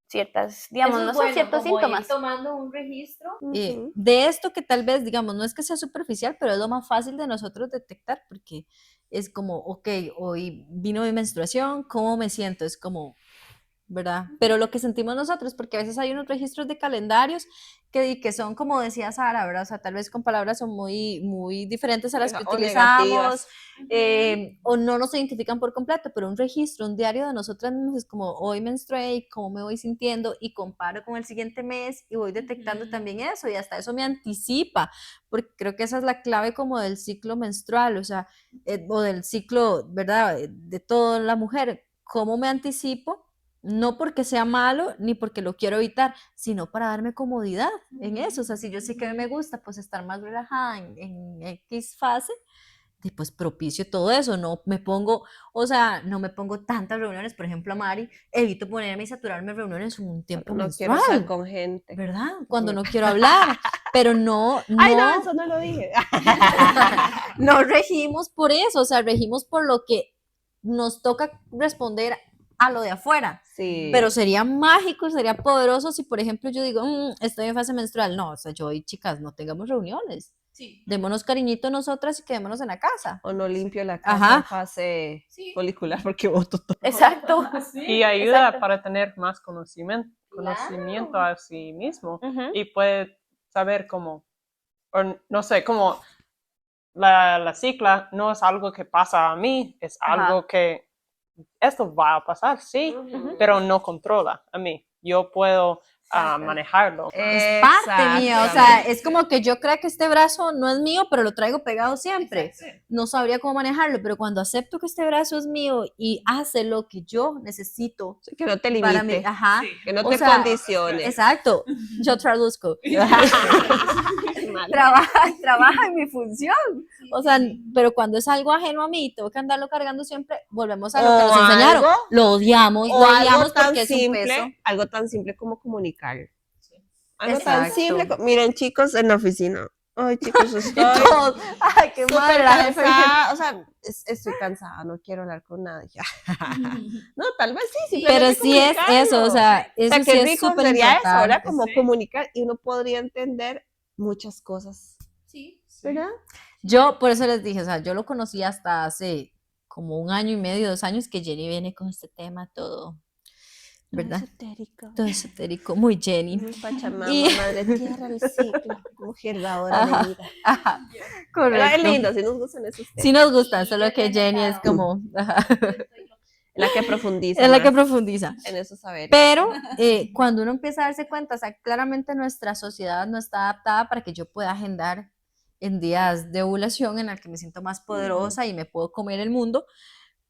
ciertas, digamos, no son ciertos síntomas.
tomando un registro.
Ujú.
De esto que tal vez, digamos, no es que sea superficial, pero es lo más fácil de nosotros detectar, porque es como, ok, hoy vino mi menstruación, ¿cómo me siento? Es como, ¿verdad? Pero lo que sentimos nosotros, porque a veces hay unos registros de calendarios que son, como decía Sara, ¿verdad? O sea, tal vez con palabras son muy diferentes a las que
O
utilizamos,
negativas.
o no nos identifican por completo, pero un registro, un diario de nosotras mismas es como, hoy menstrué y cómo me voy sintiendo, y comparo con el siguiente mes, y voy detectando
Ujú.
también eso, y hasta eso me anticipa, porque creo que esa es la clave como del ciclo menstrual, o sea, o del ciclo, ¿verdad? De toda la mujer, cómo me anticipo, no porque sea malo ni porque lo quiero evitar, sino para darme comodidad en eso. O sea, si yo sé que a mí me gusta pues estar más relajada en X fase, y pues propicio todo eso, no me pongo, o sea, no me pongo tantas reuniones, por ejemplo, a Mari, evito ponerme y saturarme en reuniones en un tiempo
No quiero estar
menstrual,
con gente.
¿verdad? Cuando no quiero hablar, pero no,
Ay, no, eso no lo dije.
no regimos por eso, o sea, regimos por lo que nos toca responder a lo de afuera.
Sí.
Pero sería mágico, sería poderoso si, por ejemplo, yo digo, estoy en fase menstrual. No, o sea, yo y chicas, no tengamos reuniones.
Sí.
Démonos cariñito nosotras y quedémonos en la casa.
O no limpio la casa
Ajá.
en fase
Sí.
folicular porque boto todo.
Exacto.
Y ayuda
exacto.
para tener más conocimiento a sí mismo y puede saber cómo, o no sé, como la cicla no es algo que pasa a mí, es
Ajá.
algo que esto va a pasar, sí, pero no controla a mí. Yo puedo manejarlo.
Es parte mía, o sea, es como que yo creo que este brazo no es mío, pero lo traigo pegado siempre.
Exacto.
No sabría cómo manejarlo, pero cuando acepto que este brazo es mío y hace lo que yo necesito
Sí, que no te
para mí,
limite,
ajá,
que no
o
te
sea,
condicione.
exacto, yo traduzco.
Mal.
trabaja en mi función. O sea, pero cuando es algo ajeno a mí, tengo que andarlo cargando siempre, volvemos a lo que
O
nos enseñaron.
algo-
Lo odiamos
O algo tan
porque es un peso.
simple, algo tan simple como comunicar. Algo tan
Exacto.
simple. Miren, chicos, en la oficina. Ay, chicos, estoy
Todos, ay, qué
súper
mal, la jefa.
cansada. O sea, estoy cansada, no quiero hablar con nadie. No, tal vez sí,
Pero
simplemente
sí es eso, o
comunicarlo.
sea,
O
eso
sea,
sí
qué
es
rico
súper
sería eso, ¿verdad?
importante.
Como
Sí.
comunicar y uno podría entender muchas cosas,
Sí.
¿verdad?
Yo por eso les dije, o sea, yo lo conocí hasta hace como 1 año y medio, 2 años, que Jenny viene con este tema todo, ¿verdad?
Esotérico.
Todo esotérico, muy Jenny.
Muy Pachamama,
Y-
madre tierra, el ciclo, mujer dadora de
Ajá,
vida.
ajá,
Pero es
correcto.
lindo, si nos gustan esos temas.
Sí nos gustan,
Sí,
solo
yo
que
ya he
Jenny es
notado.
como, ajá,
Yo estoy loca.
La que profundiza
es la que
más
profundiza.
en esos saberes.
Pero cuando uno empieza a darse cuenta, o sea, claramente nuestra sociedad no está adaptada para que yo pueda agendar en días de ovulación en el que me siento más poderosa y me puedo comer el mundo,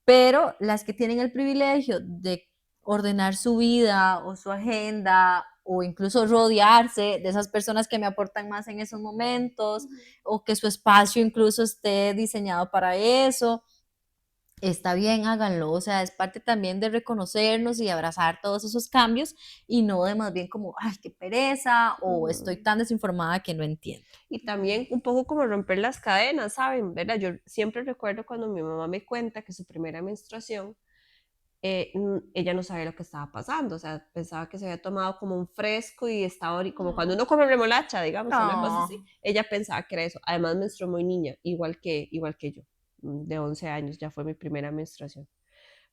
pero las que tienen el privilegio de ordenar su vida o su agenda o incluso rodearse de esas personas que me aportan más en esos momentos o que su espacio incluso esté diseñado para eso, está bien, háganlo, o sea, es parte también de reconocernos y abrazar todos esos cambios y no de más bien como, ay, qué pereza o estoy tan desinformada que no entiendo.
Y también un poco como romper las cadenas, ¿saben? ¿Verdad? Yo siempre recuerdo cuando mi mamá me cuenta que su primera menstruación, ella no sabía lo que estaba pasando, o sea, pensaba que se había tomado como un fresco y estaba como cuando uno come remolacha, digamos, una cosa así. Ella pensaba que era eso. Además menstruó muy niña, igual que yo, de 11 años, ya fue mi primera menstruación.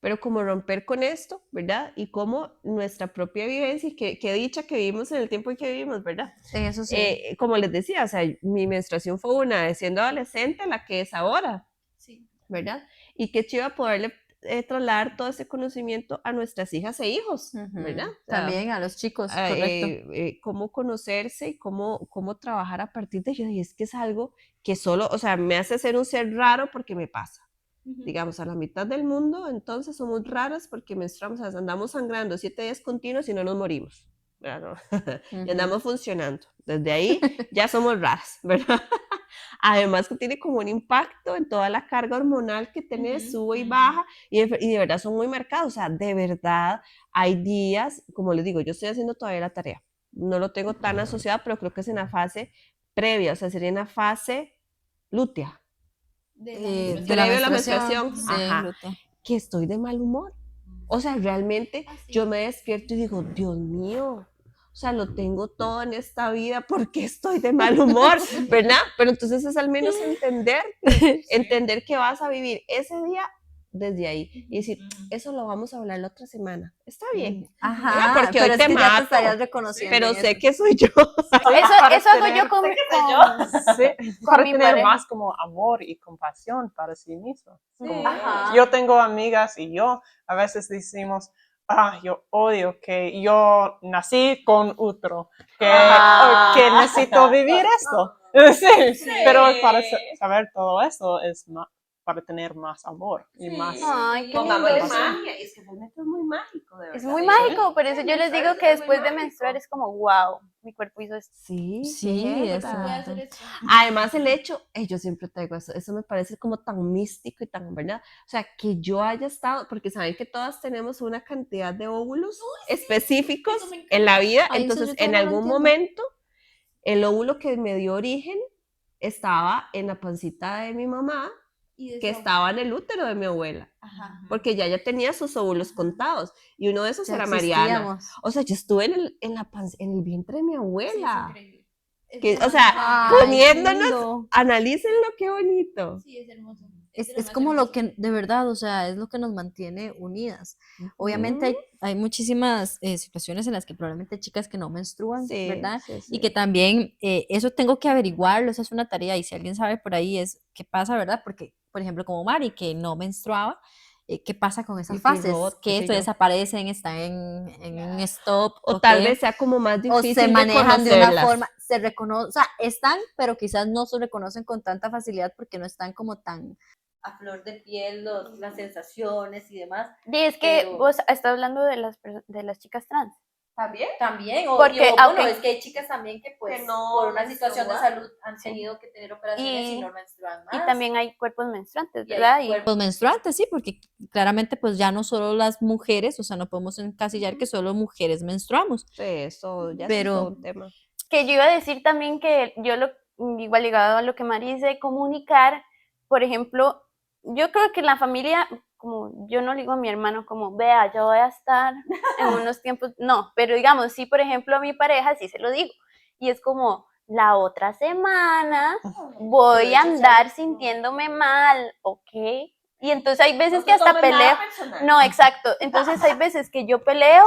Pero como romper con esto, ¿verdad? Y como nuestra propia vivencia, y que dicha que vivimos en el tiempo en que vivimos, ¿verdad?
Eso sí.
Como les decía, o sea, mi menstruación fue una de siendo adolescente a la que es ahora,
Sí.
¿verdad? Y qué chiva poderle trasladar todo ese conocimiento a nuestras hijas e hijos, ¿verdad? O sea,
También a los chicos, correcto.
cómo conocerse y cómo trabajar a partir de ello. Y es que es algo que solo, o sea, me hace ser un ser raro porque me pasa. Digamos, a la mitad del mundo, entonces somos raras porque menstruamos, o sea, andamos sangrando 7 días continuos y no nos morimos, ¿verdad? Y andamos funcionando. Desde ahí ya somos raras, ¿verdad? Además que tiene como un impacto en toda la carga hormonal que tenés, sube y baja, y de verdad son muy marcados, o sea, de verdad hay días, como les digo, yo estoy haciendo todavía la tarea, no lo tengo tan asociado, pero creo que es en la fase previa, o sea, sería en la fase lútea,
De
De la
previo a la
menstruación,
menstruación,
sí,
ajá,
glútea.
que estoy de mal humor. O sea, realmente
sí.
yo me despierto y digo, Dios mío, o sea, lo tengo todo en esta vida, ¿por qué estoy de mal humor? ¿Verdad? Pero entonces es al menos entender que vas a vivir ese día desde ahí y decir, eso lo vamos a hablar la otra semana. Está bien, ¿verdad?
Ajá,
Porque
pero
hoy
es
te
que ya te
mato,
estarías reconociendo
pero
en
sé
eso.
que soy yo.
Eso hago yo con,
Sí,
con
para
mi
tener
pareja.
más como amor y compasión para sí mismo. Como,
Ajá.
yo tengo amigas y yo a veces decimos, yo odio que yo nací con útero, que necesito vivir esto. Sí, pero para saber todo eso es para tener más amor y más
Ay, qué
Pongámosle
lindo.
magia, es que realmente es muy mágico, de verdad.
Es muy mágico, por eso yo les digo que después de menstruar es como, wow, mi cuerpo hizo esto.
Sí,
Sí,
qué
eso.
jeta.
Voy a hacer esto.
Además el hecho, yo siempre traigo eso me parece como tan místico y tan, ¿verdad? O sea, que yo haya estado, porque saben que todas tenemos una cantidad de óvulos específicos
eso me encanta.
en la vida,
Ay, eso
entonces
yo
en
todavía no lo
algún
entiendo.
momento el óvulo que me dio origen estaba en la pancita de mi mamá,
Y de
que
eso.
estaba en el útero de mi abuela,
Ajá.
porque ya tenía sus óvulos contados, y uno de esos
Ya
era Mariana.
existíamos.
O sea, yo estuve en el vientre de mi
Sí, es
abuela.
increíble. Es
Que, o
demasiado
sea,
Ay,
bello.
qué
poniéndonos,
lindo.
analícenlo, qué bonito.
Sí, es hermoso.
Es
demasiado
como lo
hermoso.
que, de verdad, o sea, es lo que nos mantiene unidas. Obviamente hay muchísimas situaciones en las que probablemente hay chicas que no menstruan,
Sí,
¿verdad?
sí,
Y que
sí.
también eso tengo que averiguarlo, esa es una tarea, y si alguien sabe por ahí es qué pasa, ¿verdad? Porque, por ejemplo, como Mari, que no menstruaba, ¿qué pasa con esas
El
fases?
pivote, qué
Que
sé
se
yo.
desaparecen, están en un stop,
O tal
qué?
vez sea como más
O
difícil
se
de
manejan de una
conocerlas.
forma, se reconocen, o sea, están, pero quizás no se reconocen con tanta facilidad porque no están como tan a flor de piel las sensaciones y demás.
Y es que
Pero-
vos estás hablando de las chicas trans.
También,
Porque,
bueno,
ok.
es que hay chicas también que pues
Que no
por una situación de
menstruan.
salud han tenido que tener operaciones y no menstruan más.
Y también hay cuerpos menstruantes,
Y hay
¿verdad?
cuerpos menstruantes, sí, porque claramente pues ya no solo las mujeres, o sea, no podemos encasillar que solo mujeres menstruamos.
Sí, eso ya
Pero-
es todo un tema.
que yo iba a decir también que yo igual ligado a lo que Mari dice, comunicar, por ejemplo, yo creo que en la familia, como yo no le digo a mi hermano como, vea, yo voy a estar en unos tiempos, no, pero digamos, sí, por ejemplo, a mi pareja sí se lo digo, y es como, la otra semana voy a andar sintiéndome mal, ¿ok? Y entonces hay veces que hasta peleo, no, exacto, entonces hay veces que yo peleo,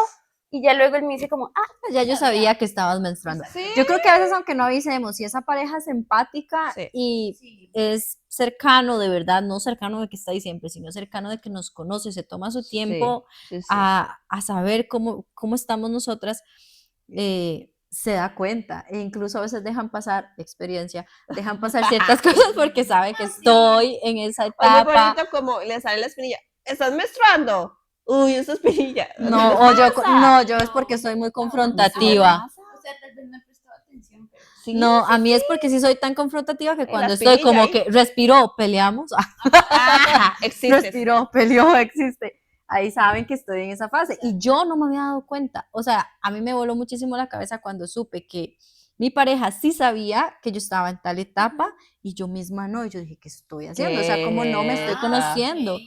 y ya luego él me dice como,
Ya yo sabía que estabas menstruando.
Sí.
Yo creo que a veces, aunque no avisemos, si esa pareja es empática
Sí.
y
Sí.
es cercano de verdad, no cercano de que está ahí siempre, sino cercano de que nos conoce, se toma su tiempo
Sí, sí.
a saber cómo estamos nosotras, se da cuenta. E incluso a veces dejan pasar, experiencia, dejan pasar ciertas cosas porque saben que estoy en esa
O es muy
etapa.
bonito como le sale la espinilla. ¿Estás menstruando? Uy, esa espinilla.
No, yo es porque soy muy confrontativa.
O sea, tal vez no he prestado atención, pero
Sí,
No, a mí es porque sí soy tan confrontativa que
la
cuando estoy
espinilla
como
ahí.
que respiró, peleamos,
Ajá, existe.
respiró, peleó, existe. Ahí saben que estoy en esa fase. Y yo no me había dado cuenta. O sea, a mí me voló muchísimo la cabeza cuando supe que mi pareja sí sabía que yo estaba en tal etapa y yo misma no. Y yo dije, ¿qué estoy haciendo? O sea, como no me estoy
Quieta.
conociendo.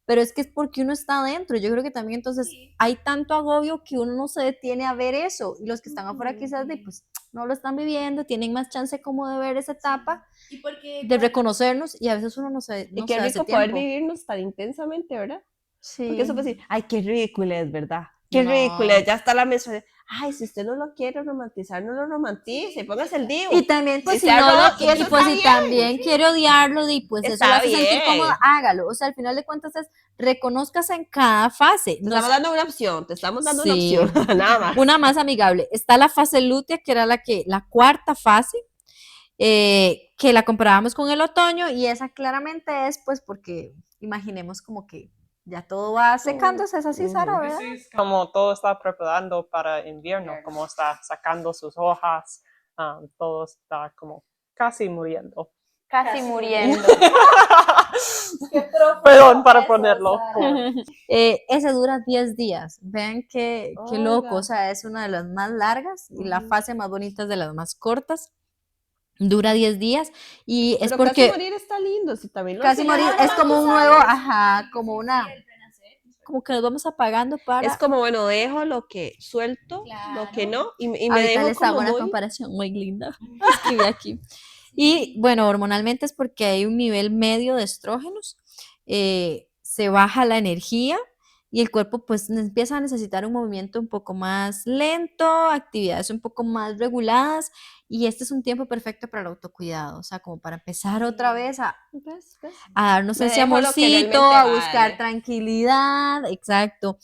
Pero es que es porque uno está adentro. Yo creo que también entonces hay tanto agobio que uno no se detiene a ver eso. Y los que están afuera quizás pues no lo están viviendo, tienen más chance como de ver esa etapa,
y porque
de reconocernos y a veces uno no se,
Y
no
qué
se hace
rico poder
tiempo.
vivirnos tan intensamente, ¿verdad?
Sí.
Porque eso puede decir, ay, qué ridícula es, ¿verdad? Qué
No.
ridícula, ya está la menstruación. Ay, si usted no lo quiere romantizar, no lo romantice, póngase el divo.
Y también, pues,
Y
si
sea
no
rock,
lo
y eso
y pues
está
si
bien.
también quiere odiarlo, y pues eso lo
Está
hace sentir
bien.
cómoda, hágalo. O sea, al final de cuentas es reconózcase en cada fase.
Te
No
estamos
sé-
dando una opción, te estamos dando una
Sí.
opción, nada más.
Una más amigable. Está la fase lútea, que era la cuarta fase, que la comparábamos con el otoño, y esa claramente es pues porque imaginemos como que ya todo va secándose, es así, Sara, ¿verdad?
Sí, es como todo está preparando para invierno, como está sacando sus hojas, todo está como casi muriendo.
casi muriendo.
Perdón para ponerlo.
Ese dura 10 días. Vean qué loco,
Oiga.
o sea, es una de las más largas y la
Ujú.
fase más bonita es de las más cortas. Dura 10 días y es
Pero
porque
casi morir está lindo, si también lo
casi
hacemos.
morir es como un nuevo, ajá, como una, como que nos vamos apagando para.
Es como, bueno, dejo lo que suelto, lo que no, y me
Ahorita
dejo
les hago
como
una
muy...
comparación muy linda. Escribí aquí. Y bueno, hormonalmente es porque hay un nivel medio de estrógenos, se baja la energía y el cuerpo pues empieza a necesitar un movimiento un poco más lento, actividades un poco más reguladas, y este es un tiempo perfecto para el autocuidado, o sea, como para empezar otra vez
¿Ves?
a darnos
Me
ese
dejo lo que
amorcito,
realmente
a buscar
vale.
tranquilidad, exacto,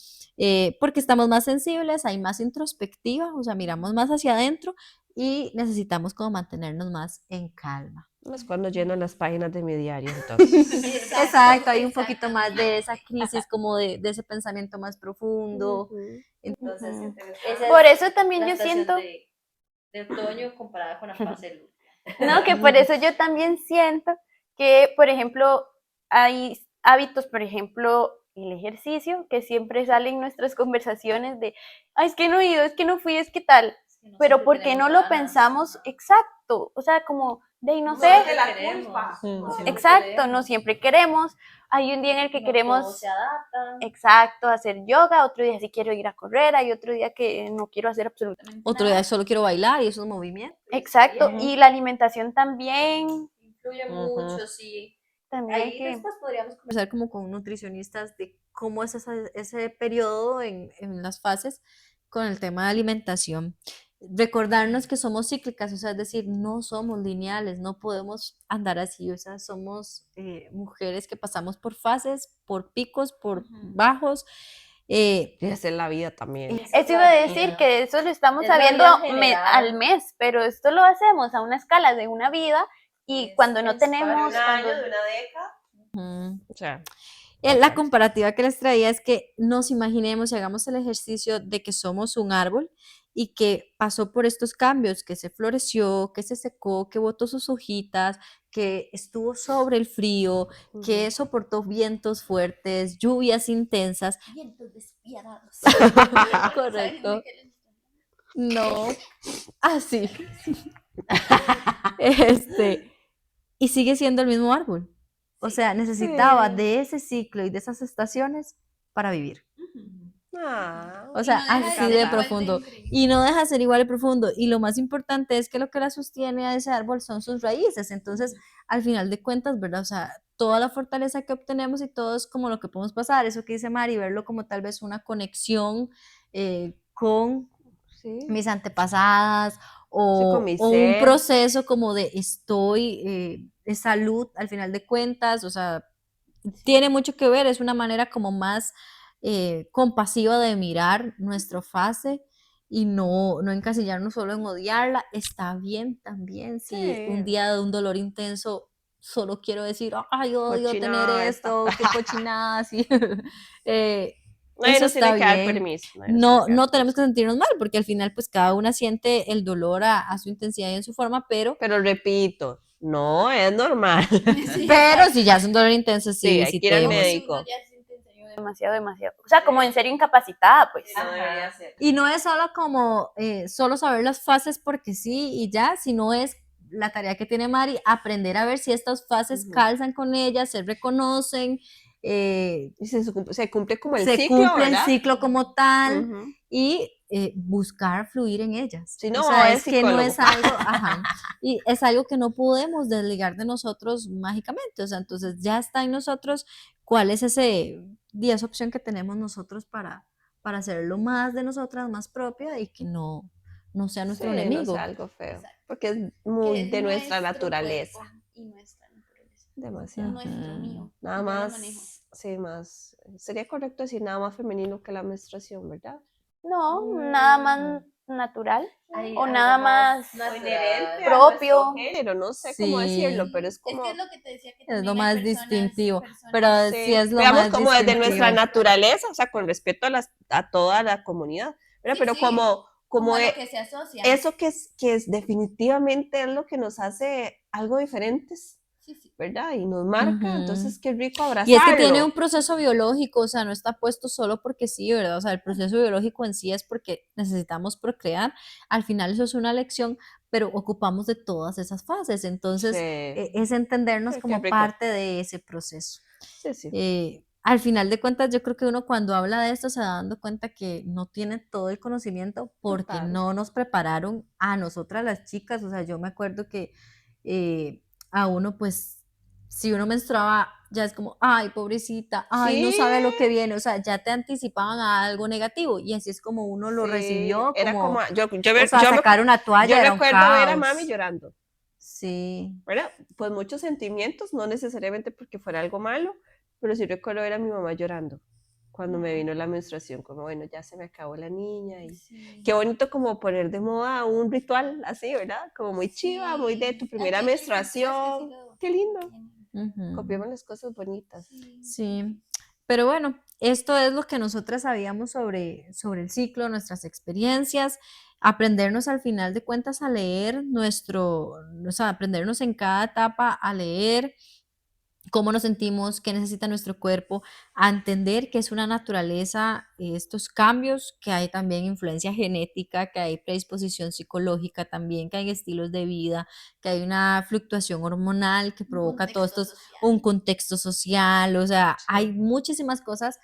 porque estamos más sensibles, hay más introspectiva, o sea, miramos más hacia adentro y necesitamos como mantenernos más en calma.
Es cuando lleno las páginas de mi diario, entonces.
Exacto, hay un poquito más de esa crisis, como de ese pensamiento más profundo.
Ujú.
Entonces,
Ujú.
esa
Por
es
eso también
la
yo
estación
siento,
de otoño comparada con la fase lútea.
no, que por eso yo también siento que, por ejemplo, hay hábitos, por ejemplo, el ejercicio, que siempre salen nuestras conversaciones de, ay, es que no he ido, es que no fui, es que tal, pero ¿por qué no lo pensamos exacto? O sea, como, de ahí no sé, exacto, no siempre queremos, hay un día en el que queremos,
se adaptan.
exacto, hacer yoga, otro día sí quiero ir a correr, hay otro día que no quiero hacer absolutamente
Otro
nada.
día solo quiero bailar y esos movimientos.
Exacto,
Ujú.
y la alimentación también,
Influye
Ujú.
mucho, sí.
también
Ahí
que...
después podríamos conversar como con nutricionistas de cómo es ese periodo en las fases con el tema de alimentación. Recordarnos que somos cíclicas, o sea, es decir, no somos lineales, no podemos andar así, o sea, somos mujeres que pasamos por fases, por picos, por bajos.
Y esa es la vida también.
Eso iba a decir que eso lo estamos
Es la
sabiendo
vida en general.
al mes, pero esto lo hacemos a una escala de una vida y
Es
cuando no
mensual.
tenemos... cuando-
una década.
Ujú.
O sea,
La
bastante.
comparativa que les traía es que nos imaginemos y hagamos el ejercicio de que somos un árbol y que pasó por estos cambios, que se floreció, que se secó, que botó sus hojitas, que estuvo sobre el frío, que soportó vientos fuertes, lluvias intensas.
vientos despiadados.
Correcto. No, así. Y sigue siendo el mismo árbol. O sea, necesitaba
Sí.
de ese ciclo y de esas estaciones para vivir.
Ah,
O
Y
sea,
no deja de
así
ser
de
igual de
profundo.
increíble.
Y no deja de ser igual de profundo. Y lo más importante es que lo que la sostiene a ese árbol son sus raíces. Entonces, al final de cuentas, ¿verdad? O sea, toda la fortaleza que obtenemos y todo es como lo que podemos pasar. Eso que dice Mari, verlo como tal vez una conexión con
sí.
mis antepasadas
Sí, con mi
o un
ser.
proceso como de de salud al final de cuentas, o sea, tiene mucho que ver, es una manera como más compasiva de mirar nuestra fase y no encasillarnos solo en odiarla. Está bien también si un
Sí.
día de un dolor intenso solo quiero decir, ay, odio tener
Cochinada esta.
esto, qué cochinada, así.
Nadie
Eso
nos tiene
está
que dar
bien.
permiso. Nadie nos tiene
No,
que dar
no tenemos
permiso.
que sentirnos mal, porque al final, pues cada una siente el dolor a su intensidad y en su forma,
Pero repito, no es normal.
Sí,
pero
exacto.
si ya es un dolor intenso,
Sí,
sí,
hay
sí
que ir al
Como
tenemos.
si uno
médico.
ya siente en serio
Demasiado, demasiado. O sea, como en serio incapacitada, pues.
No debería ser.
Y no es solo como solo saber las fases porque sí y ya, sino es la tarea que tiene Mari, aprender a ver si estas fases
Ujú.
calzan con ellas, se reconocen,
Y se cumple como el
se
ciclo,
cumple el
¿verdad?
ciclo como tal
Ujú.
y buscar fluir en ellas.
Si
O
no, vamos
sea,
al
es que no
psicólogo.
es algo, ajá, y es algo que no podemos desligar de nosotros mágicamente. O sea, entonces ya está en nosotros cuál es esa opción que tenemos nosotros para hacerlo más de nosotras, más propia y que no sea nuestro
Sí, no sea
enemigo.
algo feo.
Exacto.
Porque es
Que
muy
es
de nuestra
nuestro
naturaleza.
cuerpo y nuestra naturaleza.
Demasiado.
Nuestro
Ujú.
mío.
Nada
Y yo lo manejo.
más, sí, más. Sería correcto decir nada más femenino que la menstruación, ¿verdad?
No, nada más natural
Hay
o
algo
nada más
inherente a
propio.
nuestro género, no sé cómo decirlo,
Sí,
pero es
Es
como,
que es lo que te decía que
es lo
también hay
más distintivo, pero sí
sí,
es lo
veamos
más
como desde nuestra
distintivo.
naturaleza, o sea, con respeto a toda la comunidad, ¿verdad?
Sí,
Pero
sí, como
como
a lo que se asocia.
eso que es definitivamente es lo que nos hace algo diferentes,
Sí, sí.
¿verdad? Y nos marca,
Ujú.
entonces qué rico
Y es que tiene un
abrazarlo.
proceso biológico, o sea, no está puesto solo porque sí, ¿verdad? O sea, el proceso biológico en sí es porque necesitamos procrear. Al final eso es una lección, pero ocupamos de todas esas fases.
Sí,
Entonces, es entendernos
qué
como
rico.
parte de ese proceso.
Sí, sí.
Al final de cuentas, yo creo que uno cuando habla de esto se va dando cuenta que no tiene todo el conocimiento porque
Total.
no nos prepararon a nosotras las chicas. O sea, yo me acuerdo que a uno, pues, si uno menstruaba, ya es como, ay, pobrecita, ay, no
Sí,
sabe lo que viene. O sea, ya te anticipaban a algo negativo y así es como uno lo
sí,
recibió,
era como,
como, o sea,
yo,
sacar una
yo
toalla era un
recuerdo ver a mami
caos.
llorando,
Sí.
¿verdad? Pues muchos sentimientos, no necesariamente porque fuera algo malo, pero sí recuerdo ver a mi mamá llorando cuando me vino la menstruación, como bueno, ya se me acabó la niña y
Sí.
qué bonito como poner de moda un ritual así, ¿verdad? Como muy chiva, muy de tu primera
Aquí hay culturas que sí
menstruación,
lo
qué lindo,
tienen.
Ujú.
copiamos las cosas bonitas.
Sí.
Sí, pero bueno, esto es lo que nosotras sabíamos sobre el ciclo, nuestras experiencias, aprendernos al final de cuentas a leer o sea, aprendernos en cada etapa a leer cómo nos sentimos, qué necesita nuestro cuerpo, a entender que es una naturaleza estos cambios, que hay también influencia genética, que hay predisposición psicológica también, que hay estilos de vida, que hay una fluctuación hormonal que
Un
provoca todo
contexto
esto,
social.
un contexto social, o sea,
Sí.
hay muchísimas cosas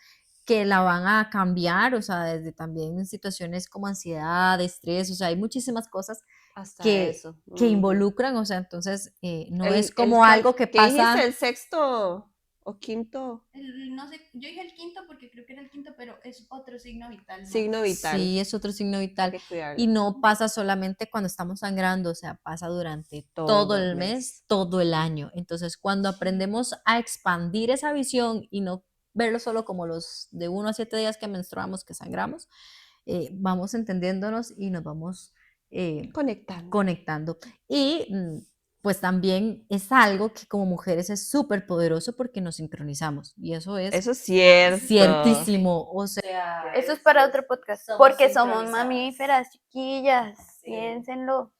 que la van a cambiar, o sea, desde también situaciones como ansiedad, estrés, o sea, hay muchísimas cosas
Hasta
que,
eso.
que
Ujú.
involucran, o sea, entonces no es
El
como algo que
¿qué dijiste?
pasa.
¿El sexto o quinto
No sé, yo dije el quinto porque creo que era el quinto, pero es otro signo vital más.
signo vital?
Sí, es otro signo
Hay
vital
que cuidarlo
y no pasa solamente cuando estamos sangrando, o sea, pasa durante todo
todo el
el mes,
mes.
todo el año. Entonces, cuando aprendemos a expandir esa visión y no verlo solo como los de 1 a 7 días que menstruamos, que sangramos, vamos entendiéndonos y nos vamos
Conectando.
conectando. Y pues también es algo que como mujeres es súper poderoso porque nos sincronizamos y eso es
Eso es cierto.
ciertísimo. O sea,
Eso es para otro podcast.
somos
Porque somos
sincronizadas.
mamíferas, chiquillas.
Sí.
Piénsenlo.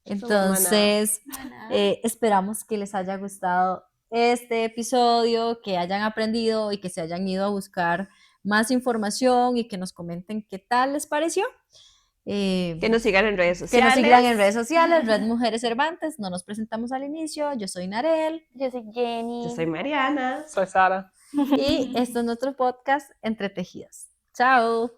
Somos maná.
Entonces,
Maná.
esperamos que les haya gustado este episodio, que hayan aprendido y que se hayan ido a buscar más información y que nos comenten qué tal les pareció.
Que nos sigan en redes
Que
sociales.
nos sigan en redes sociales, Red Mujeres Cervantes. No nos presentamos al inicio. Yo soy Narel.
Yo soy Jenny.
Yo soy Mariana.
Soy Sara.
Y esto es nuestro podcast Entre Tejidas. Chao.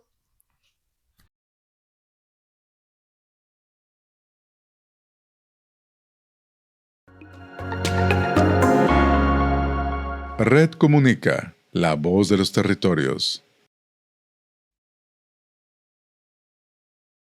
Red Comunica, la voz de los territorios.